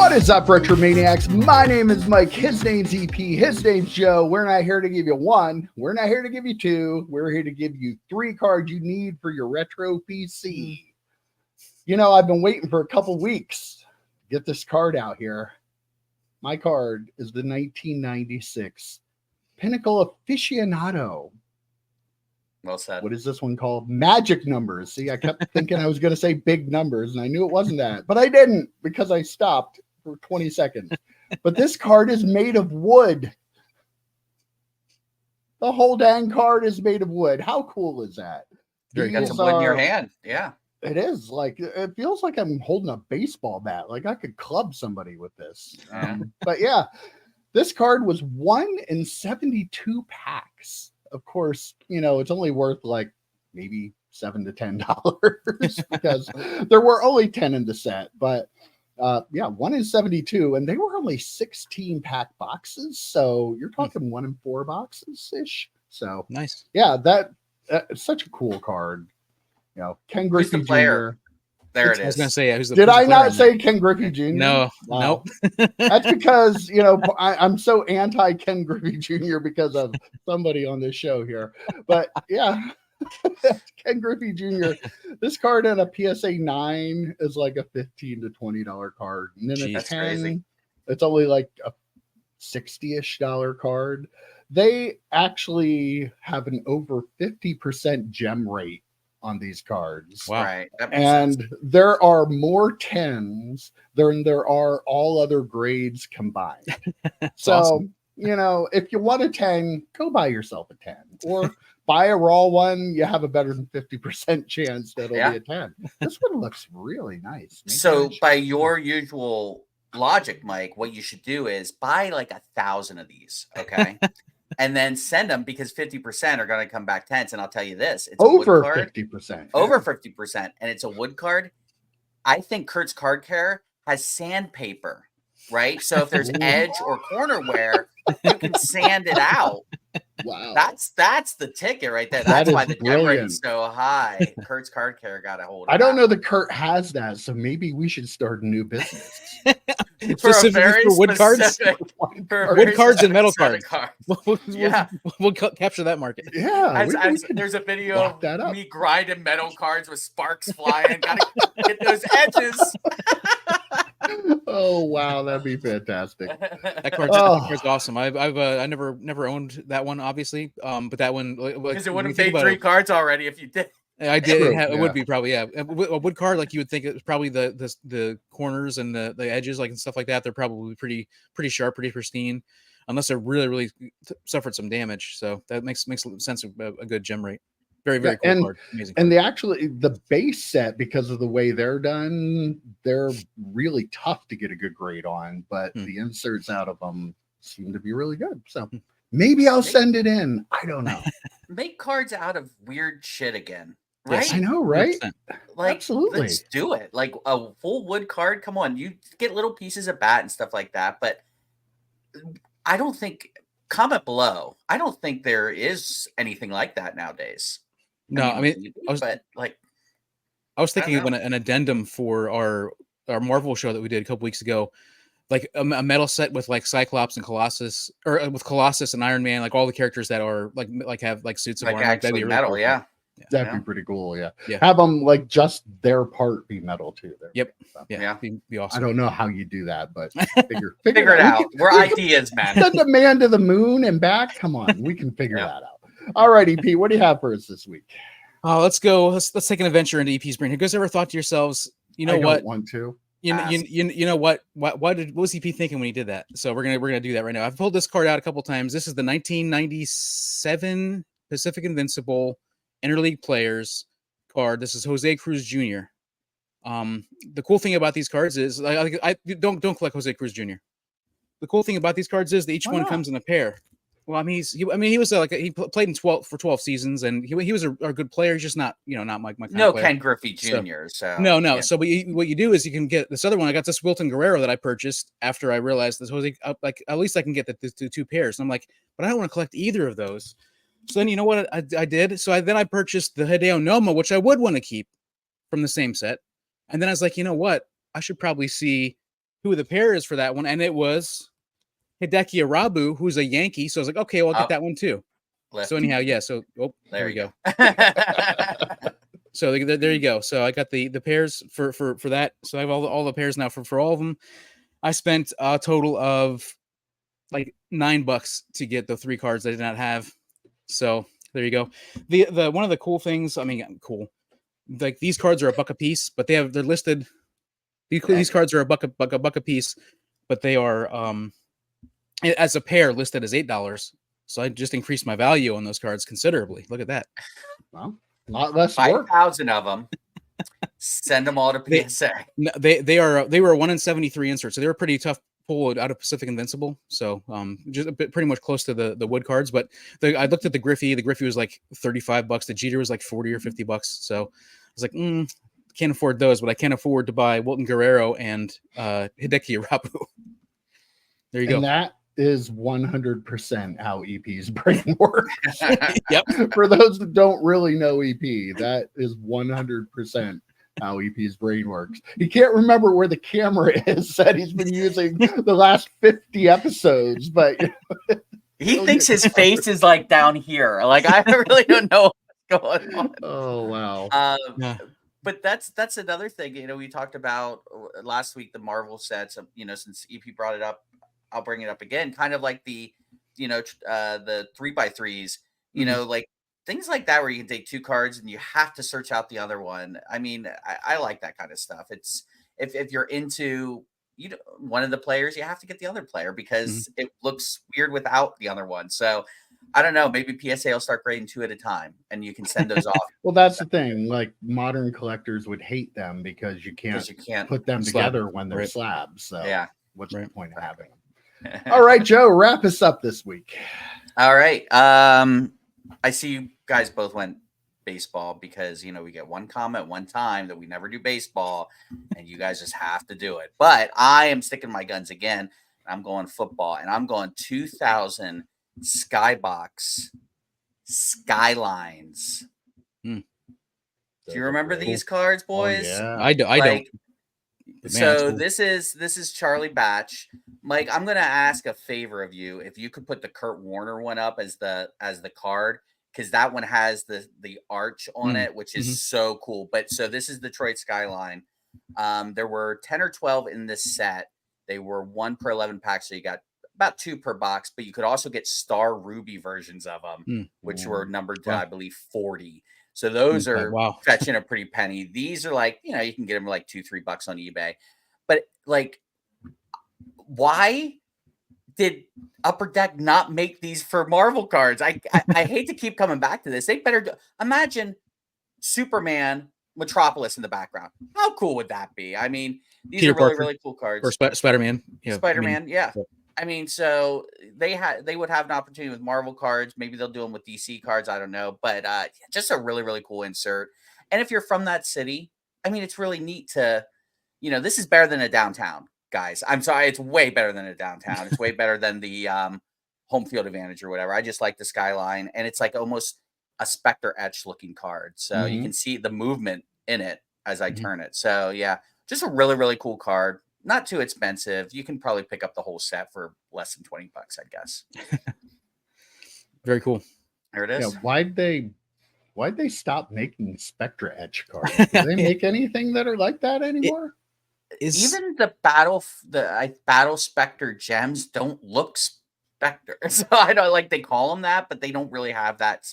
What is up, Retro Maniacs? My name is Mike. His name's EP. His name's Joe. We're not here to give you one. We're not here to give you two. We're here to give you 3 cards you need for your retro PC. You know, I've been waiting for a couple weeks to get this card out here. My card is the 1996 Pinnacle Aficionado. Well said. What is this one called? Magic numbers. See, I kept thinking I was going to say big numbers, and I knew it wasn't that, but I didn't because I stopped for 20 seconds. But this card is made of wood. The whole dang card is made of wood. How cool is that? You got some wood in your hand. Yeah. It is. Like, it feels like I'm holding a baseball bat. Like I could club somebody with this. But yeah, this card was 1 in 72 packs. Of course, you know, it's only worth like maybe $7 to $10 because there were only 10 in the set. But yeah, 1 in 72, and they were only 16 pack boxes. So you're talking 1 in 4 boxes ish. So nice. Yeah, that's such a cool card. You know, Ken Griffey Jr. There it is. I was going to say, yeah, did I not say Ken Griffey Jr.? No, wow. Nope. That's because, you know, I'm so anti Ken Griffey Jr. because of somebody on this show here. But yeah, Ken Griffey Jr. This card at a PSA 9 is like a $15 to $20 card. And then Jeez, at 10, crazy. It's only like a $60-ish card. They actually have an over 50% gem rate on these cards. Wow. Right. And there are more 10s than there are all other grades combined. So, awesome. You know, if you want a 10, go buy yourself a 10 or buy a raw one. You have a better than 50% chance that it'll be a 10. This one looks really nice. So by your usual logic, Mike, what you should do is buy like 1,000 of these. Okay. And then send them because 50% are going to come back 10s. And I'll tell you this, it's over a wood card, 50%. Over 50%. And it's a wood card. I think Kurt's Card Care has sandpaper, right? So if there's edge or corner wear, you can sand it out. Wow. That's the ticket right there. That's why the gem rate's so high. Kurt's Card Care got a hold of it. I don't know that Kurt has that, so maybe we should start a new business. Specifically for wood cards? Wood cards and metal cards. Yeah. We'll capture that market. Yeah. There's a video of me grinding metal cards with sparks flying. Gotta get those edges. Oh wow, that'd be fantastic. That card's awesome. I never owned that one, obviously. But that one, because it wouldn't pay 3 cards already if you did. I did. It would be probably, yeah. A wood card, like you would think, it's probably the corners and the edges, like and stuff like that. They're probably pretty sharp, pretty pristine, unless they're really suffered some damage. So that makes sense of a good gem rate. Very cool card. Amazing. And the base set, because of the way they're done, they're really tough to get a good grade on. But the inserts out of them seem to be really good. So maybe I'll send it in. I don't know. Make cards out of weird shit again. Right? Yes, I know, right? 100%. Like, absolutely. Let's do it. Like a full wood card. Come on, you get little pieces of bat and stuff like that. But I don't think, comment below, I don't think there is anything like that nowadays. No, I mean, I was thinking of an addendum for our Marvel show that we did a couple weeks ago, like a metal set with like Cyclops and Colossus, or with Colossus and Iron Man, like all the characters that are like have like suits of like actually really metal, cool. Yeah. That'd be pretty cool. Yeah. Have them like just their part be metal too. Yep. Yeah. Be awesome. I don't know how you do that, but figure it out. We're ideas, man. Send a man to the moon and back. Come on, we can figure that out. All righty, Pete. What do you have for us this week? Let's go. Let's take an adventure into EP's brain. Have you guys ever thought to yourselves, you know what? I don't want to. You know what was EP thinking when he did that? So we're gonna do that right now. I've pulled this card out a couple times. This is the 1997 Pacific Invincible Interleague Players card. This is Jose Cruz Jr. The cool thing about these cards is I don't collect Jose Cruz Jr. The cool thing about these cards is that each one comes in a pair. Well, I mean, he was he played in 12 seasons, and he was a good player. He's just not, not my kind of player. Ken Griffey Jr. So no. Yeah. So what you do is you can get this other one. I got this Wilton Guerrero that I purchased after I realized this Jose. Like at least I can get the 2 pairs. And I'm like, but I don't want to collect either of those. So then you know what I did? So I purchased the Hideo Noma, which I would want to keep from the same set. And then I was like, you know what? I should probably see who the pair is for that one, and it was Hideki Arabu, who's a Yankee. So I was like, okay, well, I'll get that one too. Left. So anyhow, yeah. So there we go. go. So there you go. So I got the pairs for that. So I have all the pairs now for all of them. I spent a total of like $9 to get the 3 cards I did not have. So there you go. The one of the cool things, I mean, cool. Like these cards are $1 a piece, but they're listed. These cards are $1 a piece, but they are as a pair listed as $8. So I just increased my value on those cards considerably. Look at that. Well, a lot less work. 5,000 of them. Send them all to PSA. They were 1 in 73 inserts, so they were pretty tough pull out of Pacific Invincible. So just a bit, pretty much close to the wood cards. But I looked at the Griffey. The Griffey was like $35. The Jeter was like $40 or $50. So I was like, can't afford those, but I can't afford to buy Wilton Guerrero and Hideki Arabu. There you go. And that is 100% how EP's brain works. Yep. For those that don't really know EP, that is 100% how EP's brain works. He can't remember where the camera is that he's been using the last 50 episodes, but he thinks his face is like down here. Like I really don't know what's going on. Oh wow. Yeah. But that's another thing. You know, we talked about last week the Marvel sets. You know, since EP brought it up, I'll bring it up again. Kind of like the, the 3x3s. You know, like things like that where you can take 2 cards and you have to search out the other one. I mean, I like that kind of stuff. It's if you're into one of the players, you have to get the other player because it looks weird without the other one. So I don't know. Maybe PSA will start grading 2 at a time, and you can send those off. Well, that's the thing. Like modern collectors would hate them because you can't put them together when they're slabs. So yeah, what's the point of having them? All right, Joe, wrap us up this week. All right. I see you guys both went baseball because we get one comment one time that we never do baseball, and you guys just have to do it. But I am sticking my guns again. I'm going football, and I'm going 2000 Skybox Skylines. Do you remember these cards, boys? Oh, yeah. I don't. So this is Charlie Batch. Mike, I'm gonna ask a favor of you. If you could put the Kurt Warner one up as the card, because that one has the arch on it, which is so cool. But so this is Detroit Skyline. There were 10 or 12 in this set. They were 1 per 11 pack, so you got about 2 per box, but you could also get Star Ruby versions of them, which were numbered to, I believe, 40. So those are fetching a pretty penny. These are like, you can get them like $2-3 on eBay. But like, why did Upper Deck not make these for Marvel cards? I hate to keep coming back to this. They better imagine Superman Metropolis in the background. How cool would that be? I mean, these Peter are really, Parker, really cool cards. Or Spider-Man. Yeah, Spider-Man, I mean, so they would have an opportunity with Marvel cards. Maybe they'll do them with DC cards. I don't know. But just a really, really cool insert. And if you're from that city, I mean, it's really neat to, this is better than a downtown, guys. I'm sorry. It's way better than a downtown. It's way better than the home field advantage or whatever. I just like the Skyline. And it's like almost a Spectre etch looking card. So you can see the movement in it as I turn it. So yeah, just a really, really cool card. Not too expensive. You can probably pick up the whole set for less than $20, I guess. Very cool. There it is. Yeah, why'd they stop making Spectra etch cards? Do they make anything that are like that anymore? Even the Battle Spectre gems don't look Spectre. So I don't they call them that, but they don't really have that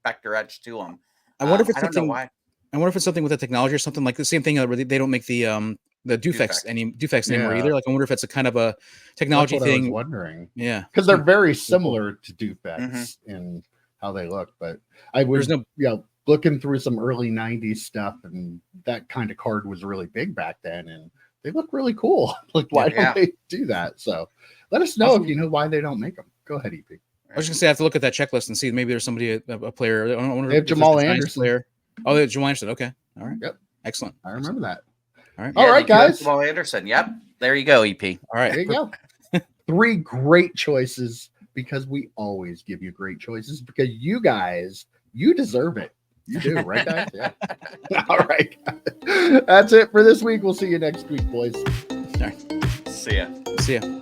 Spectre etch to them. I wonder if it's I don't know why. I wonder if it's something with the technology or something like the same thing where they don't make the Dufex anymore either. Like I wonder if it's a kind of a technology thing. I was wondering. Yeah, because they're very similar to Dufex in how they look. But I was looking through some early '90s stuff, and that kind of card was really big back then, and they look really cool. Like why don't they do that? So let us know if you know why they don't make them. Go ahead, EP. I was gonna say I have to look at that checklist and see maybe there's somebody a player. I wonder they have Jamal Anderson. Player. Oh, they have Jamal Anderson. Okay, all right. Yep, excellent. I remember that. All right, all right, guys. Jamal Anderson. Yep, there you go, EP. All right, there you go. 3 great choices because we always give you great choices because you guys, you deserve it. You do, right, guys? Yeah. All right. That's it for this week. We'll see you next week, boys. All right. See ya. See ya.